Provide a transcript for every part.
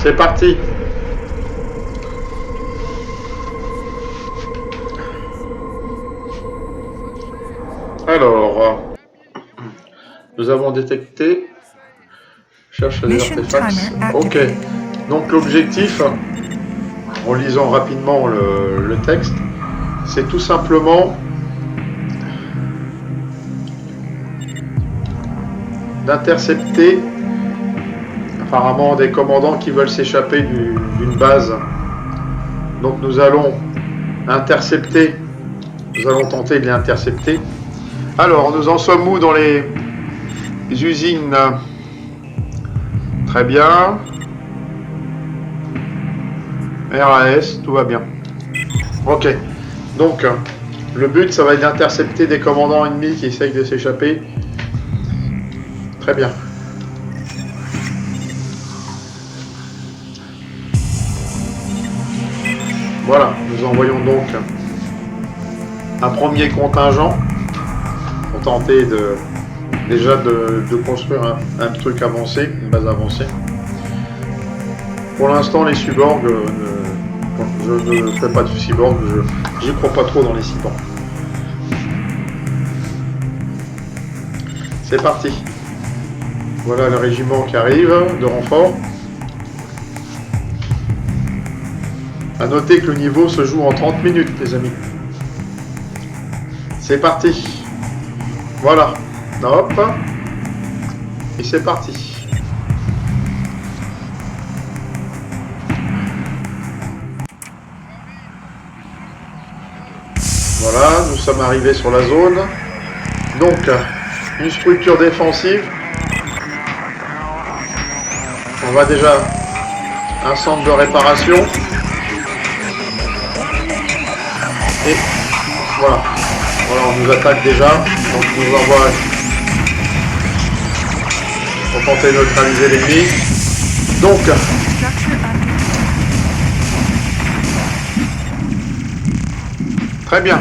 C'est parti. Alors, nous avons détecté. Cherche les artefacts. Ok. Donc l'objectif, en lisant rapidement le texte, c'est tout simplement d'intercepter apparemment des commandants qui veulent s'échapper d'une base. Donc nous allons intercepter, nous allons tenter de les intercepter. Alors nous en sommes où dans les usines? Très bien. RAS, tout va bien. Ok. Donc le but, ça va être d'intercepter des commandants ennemis qui essayent de s'échapper. Très bien. Voilà, nous envoyons donc un premier contingent pour tenter déjà de construire un truc avancé, une base avancée. Pour l'instant, les cyborgs, je ne fais pas de cyborgs, je n'y crois pas trop dans les cyborgs. C'est parti. Voilà le régiment qui arrive de renfort. A noter que le niveau se joue en 30 minutes, les amis. C'est parti. Voilà. Hop. Et c'est parti. Voilà, nous sommes arrivés sur la zone. Donc, une structure défensive. On va déjà un centre de réparation. Et voilà. Voilà, on nous attaque déjà. Donc on nous envoie pour tenter de neutraliser l'ennemi. Donc très bien.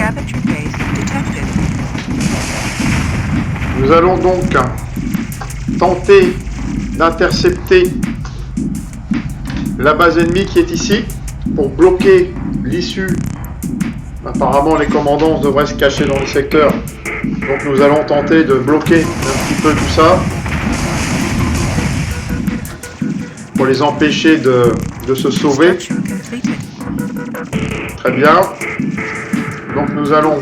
Nous allons donc tenter d'intercepter la base ennemie qui est ici pour bloquer l'issue. Apparemment les commandants devraient se cacher dans le secteur, donc nous allons tenter de bloquer un petit peu tout ça pour les empêcher de se sauver. Très bien. Donc nous allons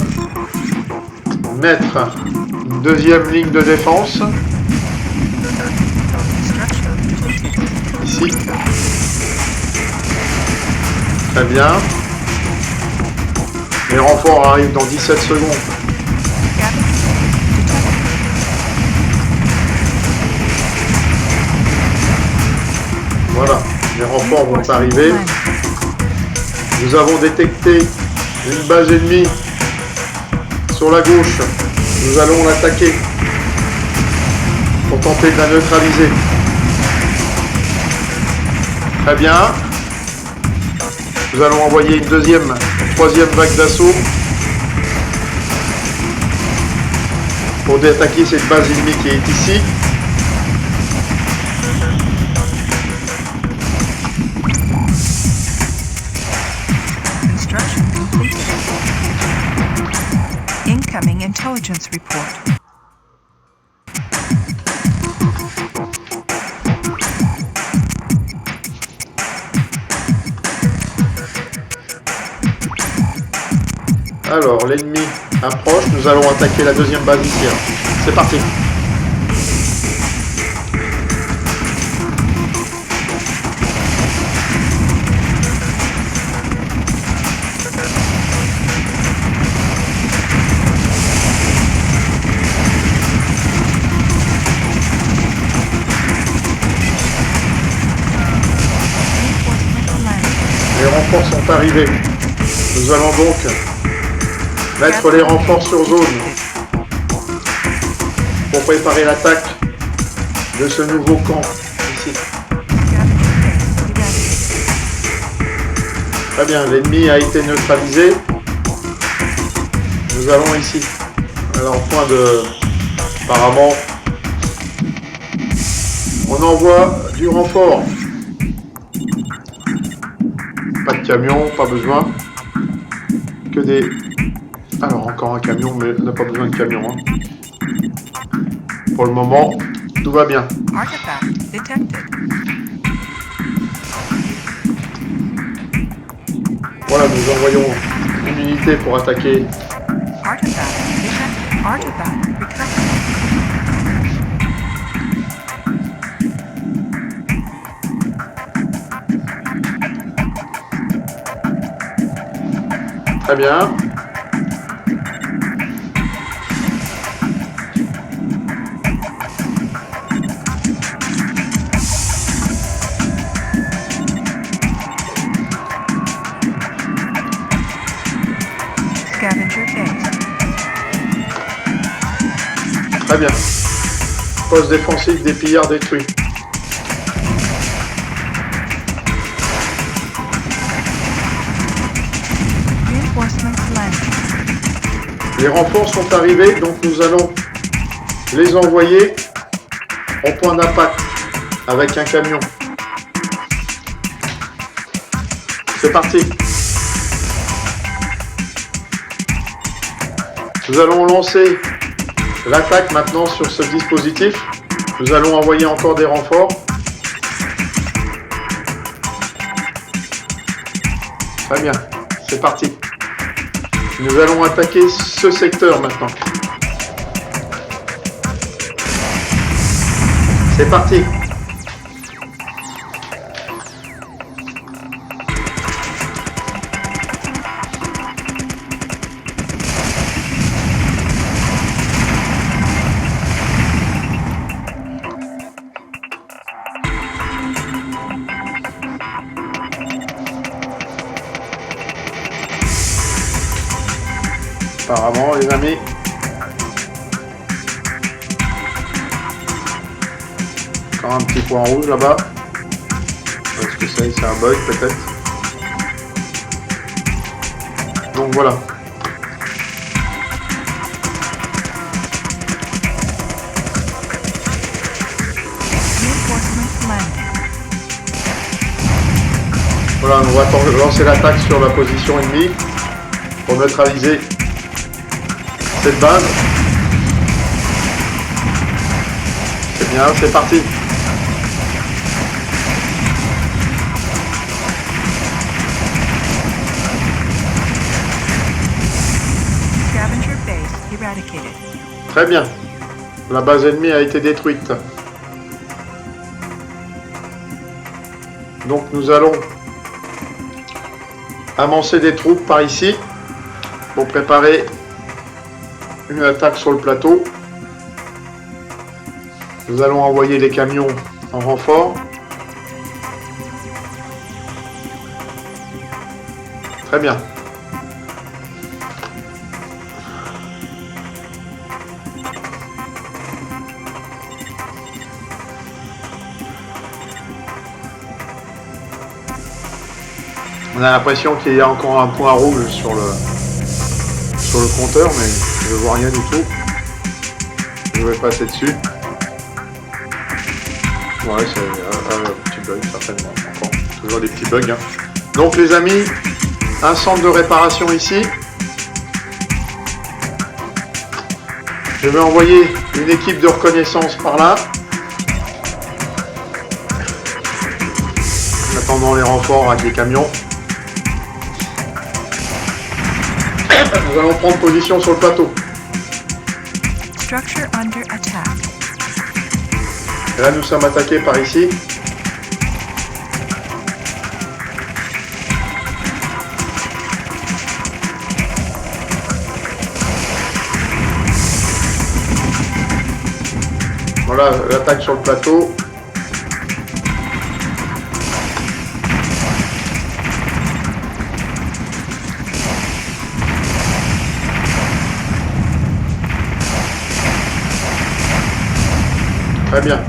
mettre une deuxième ligne de défense ici. Très bien. Les renforts arrivent dans 17 secondes. Voilà, les renforts vont arriver. Nous avons détecté une base ennemie sur la gauche. Nous allons l'attaquer pour tenter de la neutraliser. Très bien. Nous allons envoyer une troisième vague d'assaut pour attaquer cette base ennemie qui est ici. Incoming intelligence report. Alors, l'ennemi approche, nous allons attaquer la deuxième base ici. C'est parti. Les renforts sont arrivés. Nous allons donc mettre les renforts sur zone pour préparer l'attaque de ce nouveau camp ici. Très bien, l'ennemi a été neutralisé. Nous allons ici. Alors, point de... Apparemment, on envoie du renfort. Pas de camion, pas besoin. Que des... Alors encore un camion, mais on n'a pas besoin de camion. Hein. Pour le moment, tout va bien. Artifact detected. Voilà, nous envoyons une unité pour attaquer. Artifact detected. Artifact recovered. Très bien. Scavenger base. Très bien. Poste défensif des pillards détruit. Reinforcements landing. Les renforts sont arrivés, donc nous allons les envoyer au point d'impact avec un camion. C'est parti. Nous allons lancer l'attaque maintenant sur ce dispositif. Nous allons envoyer encore des renforts. Très bien, c'est parti. Nous allons attaquer ce secteur maintenant. C'est parti. Apparemment, les amis. Encore un petit point rouge là-bas. Est-ce que c'est un bug peut-être? Donc voilà. Reinforcements landing. Voilà, on va lancer l'attaque sur la position ennemie pour neutraliser cette base. C'est bien, c'est parti. Scavenger base eradicated. Très bien. La base ennemie a été détruite. Donc nous allons avancer des troupes par ici pour préparer une attaque sur le plateau. Nous allons envoyer les camions en renfort. Très bien. On a l'impression qu'il y a encore un point rouge sur le compteur, mais je ne vois rien du tout. Je vais passer dessus. Ouais, c'est un petit bug certainement. Encore toujours des petits bugs. Hein. Donc les amis, un centre de réparation ici. Je vais envoyer une équipe de reconnaissance par là. En attendant les renforts avec les camions. Nous allons prendre position sur le plateau. Structure under attack. Et là, nous sommes attaqués par ici. Voilà, l'attaque sur le plateau. Très bien.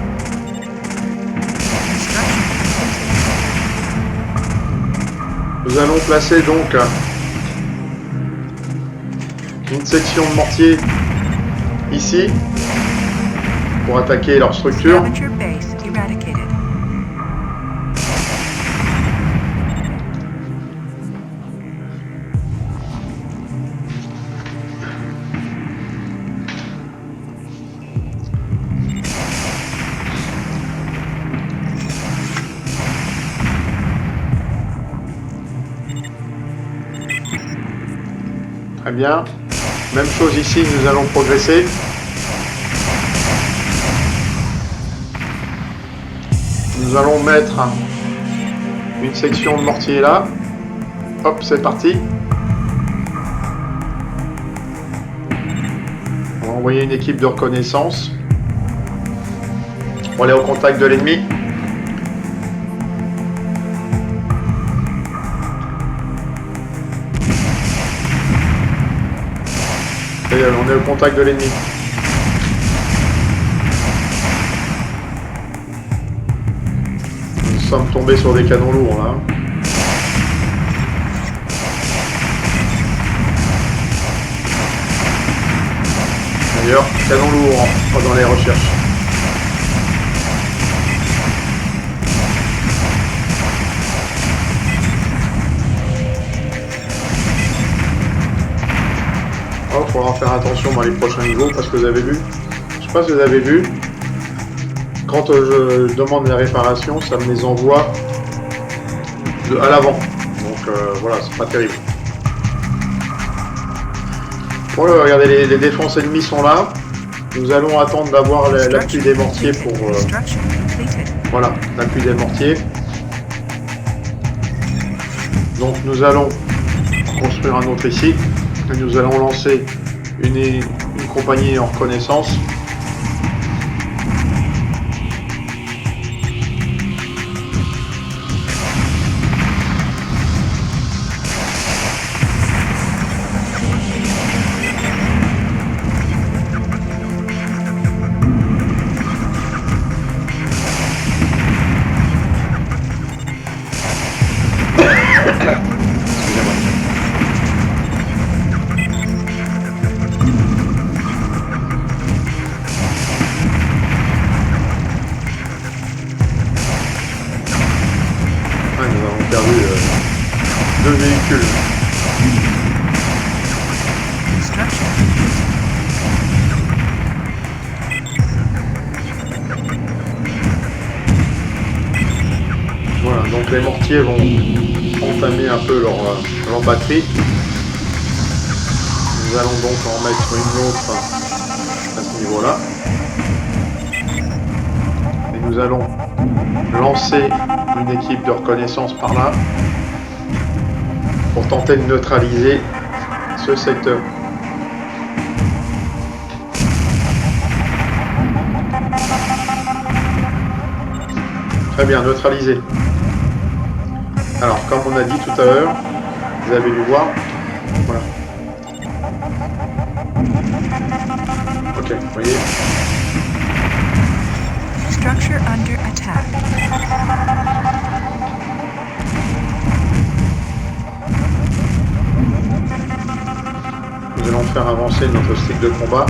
Nous allons placer donc une section de mortier ici pour attaquer leur structure. Scavenger base eradicated. Très bien. Même chose ici, nous allons progresser. Nous allons mettre une section de mortier là. Hop, c'est parti. On va envoyer une équipe de reconnaissance pour aller au contact de l'ennemi. Et on est au contact de l'ennemi. Nous sommes tombés sur des canons lourds là. D'ailleurs, canon lourd dans les recherches. Oh, il faudra faire attention dans les prochains niveaux parce que vous avez vu, je sais pas si vous avez vu, quand je demande les réparations, ça me les envoie à l'avant. Donc voilà, c'est pas terrible. Bon, regardez, les défenses ennemies sont là. Nous allons attendre d'avoir l'appui des mortiers pour... voilà, l'appui des mortiers. Donc nous allons construire un autre ici. Et nous allons lancer une compagnie en reconnaissance. Deux véhicules. Voilà, donc les mortiers vont entamer un peu leur batterie. Nous allons donc en mettre une autre à ce niveau-là. Et nous allons lancer une équipe de reconnaissance par là pour tenter de neutraliser ce secteur. Très bien, neutralisé. Alors, comme on a dit tout à l'heure, vous avez dû voir, voilà. Ok, vous voyez. Structure under attack. Nous allons faire avancer notre stick de combat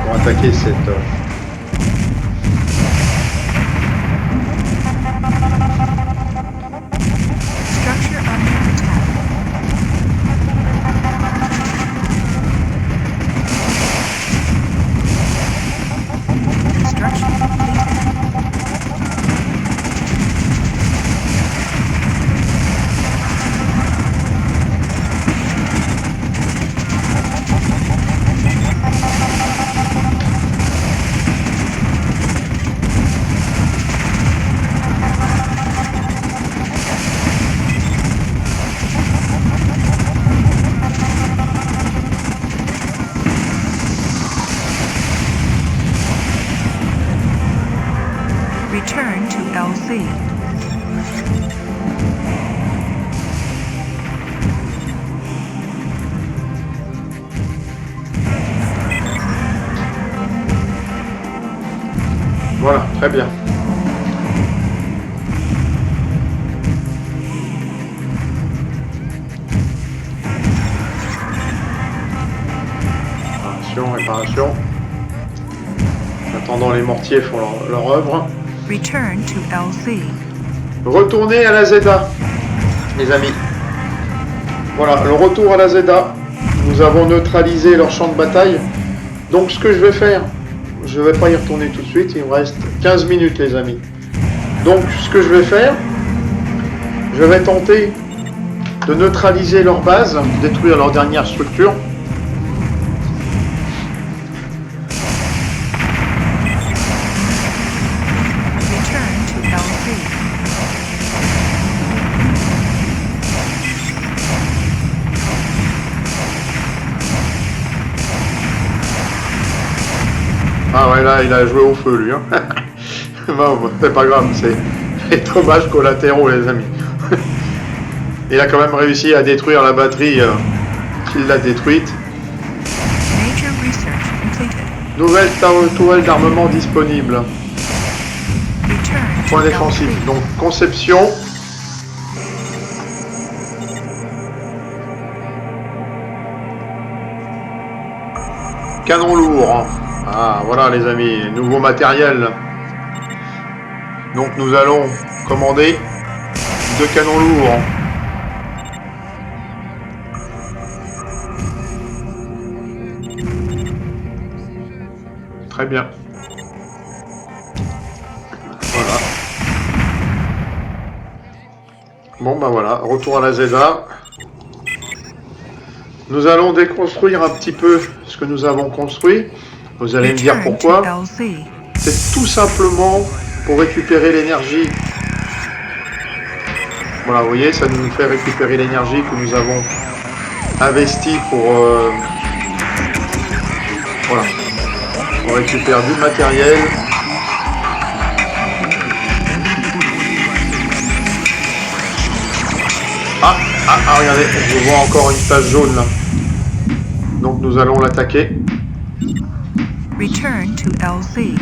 pour attaquer cette... Structure under attack. Construction completed. Return to LZ. Voilà, très bien. Réparation. En attendant, les mortiers font leur œuvre. Return to LZ. Retournez à la Zeta, les amis. Voilà, le retour à la Zeta. Nous avons neutralisé leur champ de bataille. Donc ce que je vais faire, je ne vais pas y retourner tout de suite. Il me reste 15 minutes, les amis. Donc ce que je vais faire, je vais tenter de neutraliser leur base, détruire leur dernière structure. Return to LZ. Ah ouais, là, il a joué au feu, lui. Hein. Bon, c'est pas grave, c'est des dommages collatéraux, les amis. Il a quand même réussi à détruire la batterie qu'il l'a détruite. Major research completed. Nouvelle tourelle d'armement disponible. Return to Point défensif. LZ. Donc, conception. Canon lourd. Ah, voilà, les amis. Nouveau matériel. Donc, nous allons commander 2 canons lourds. Très bien. Voilà. Bon, ben voilà, retour à la ZA. Nous allons déconstruire un petit peu ce que nous avons construit. Vous allez me dire Return pourquoi. to LZ. C'est tout simplement pour récupérer l'énergie. Voilà, vous voyez, ça nous fait récupérer l'énergie que nous avons investie pour... voilà. On récupère du matériel. Ah, regardez, je vois encore une tache jaune là. Donc nous allons l'attaquer. Return to LZ.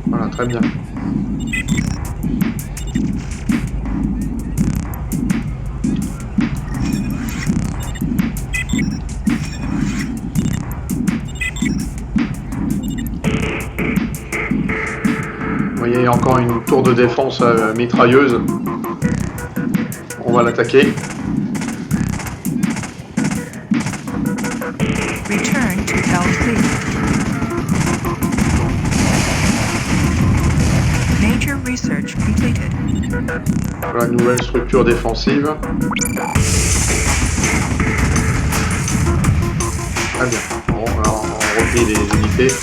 Voilà, très bien. Vous voyez, il y a encore une tour de défense mitrailleuse. On va l'attaquer. Return to LZ. Major research completed. Voilà, nouvelle structure défensive. Très bien. Bon, alors on replie les unités.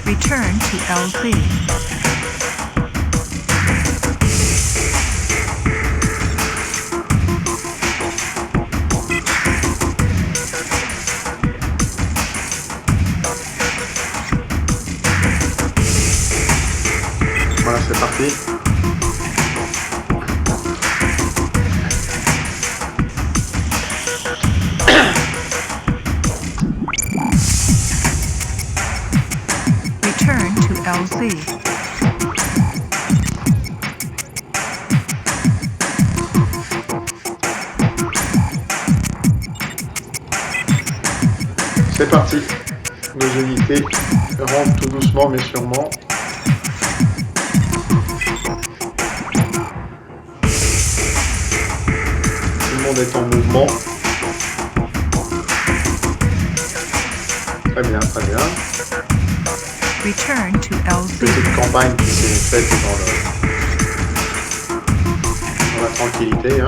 Return to LZ. Voilà, c'est parti. Return to LZ. C'est parti. Nos unités rentrent tout doucement mais sûrement. Tout le monde est en mouvement. Très bien, très bien. Return to LZ. Petite campagne qui s'est faite dans la tranquillité. Hein.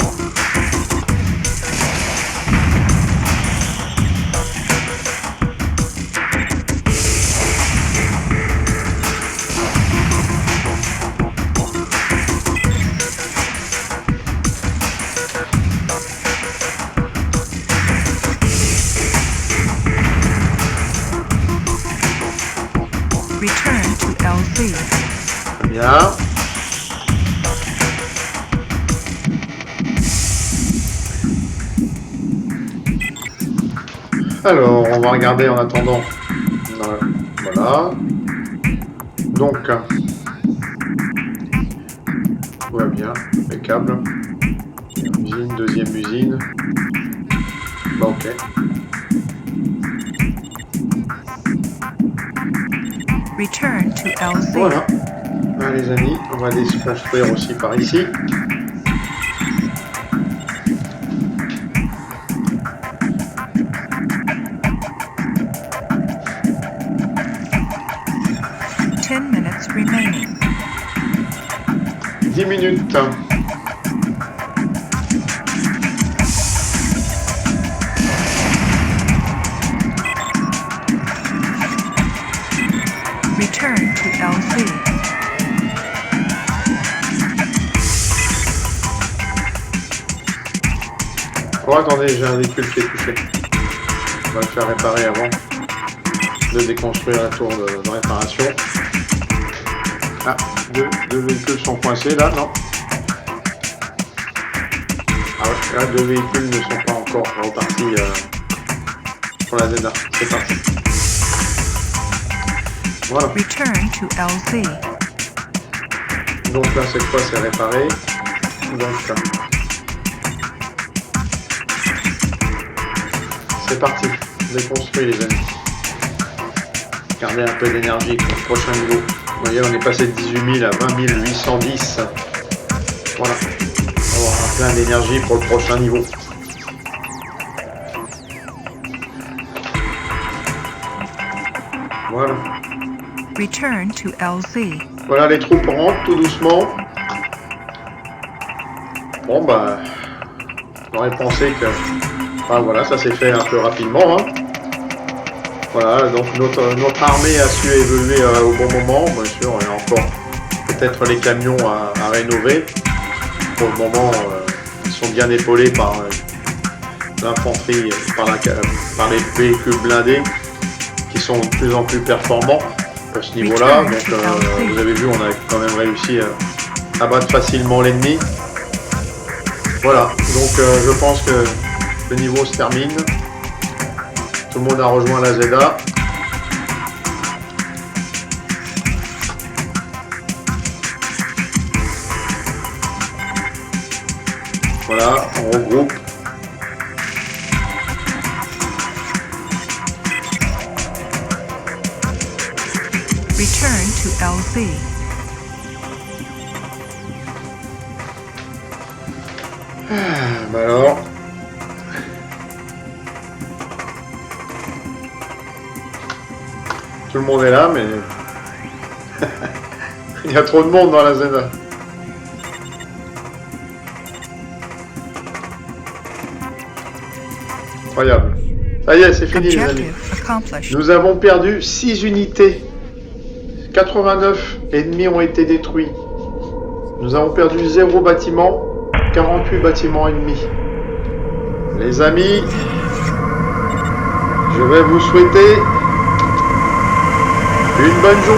Return to LZ. Très bien. Alors, on va regarder en attendant. Voilà. Donc, tout va bien, impeccable. Usine, deuxième usine. Bah, ok. Return to LZ. Voilà. Ben, les amis, on va construire aussi par ici. 10 minutes. Return to LZ. Oh, attendez, j'ai un véhicule qui est touché. On va le faire réparer avant de déconstruire la tour de réparation. Ah, deux véhicules sont coincés là, non? Ah ouais, là, deux véhicules ne sont pas encore repartis pour la ZA. C'est parti. Voilà. Return to LZ. Donc là, cette fois, c'est réparé. Donc là. C'est parti. Déconstruit, les amis. Gardez un peu d'énergie pour le prochain niveau. Vous voyez, on est passé de 18 000 à 20 810. Voilà. On va avoir un plein d'énergie pour le prochain niveau. Voilà. Return to LZ. Voilà, les troupes rentrent tout doucement. Bon, bah, j'aurais pensé que... Enfin, voilà, ça s'est fait un peu rapidement. Hein. Voilà, donc notre armée a su évoluer au bon moment. Bien sûr, il y a encore peut-être les camions à rénover. Pour le moment, ils sont bien épaulés par l'infanterie, par les véhicules blindés qui sont de plus en plus performants pour ce niveau-là. Donc, vous avez vu, on a quand même réussi à battre facilement l'ennemi. Voilà, donc je pense que le niveau se termine. Tout le monde a rejoint la ZA. Voilà, on regroupe. Return to LZ. Bah alors. Tout le monde est là, mais il y a trop de monde dans la ZA. Incroyable. Ça y est, c'est fini, les amis. Objective accomplished. Nous avons perdu 6 unités. 89 ennemis ont été détruits. Nous avons perdu 0 bâtiment, 48 bâtiments ennemis. Les amis, je vais vous souhaiter une bonne journée.